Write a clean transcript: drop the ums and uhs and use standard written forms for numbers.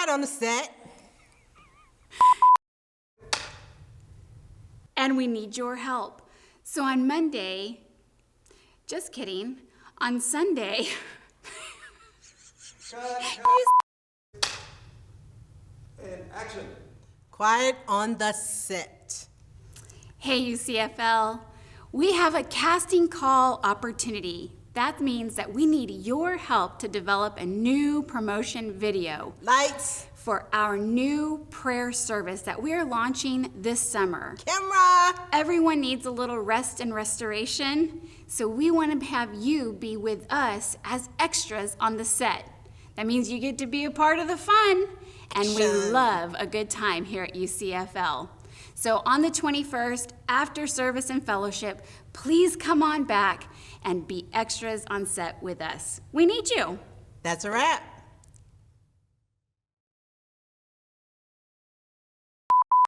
quiet on the set. And we need your help. So on Monday, just kidding, on Sunday, And action. Quiet on the set. hey UCFL, we have a casting call opportunity. That means that we need your help to develop a new promotion video Lights, for our new prayer service that we are launching this summer. camera. Everyone needs a little rest and restoration, so we want to have you be with us as extras on the set. That means you get to be a part of the fun, and we Fun. love a good time here at UCFL. So on the 21st, after service and fellowship, please come on back and be extras on set with us. We need you. That's a wrap.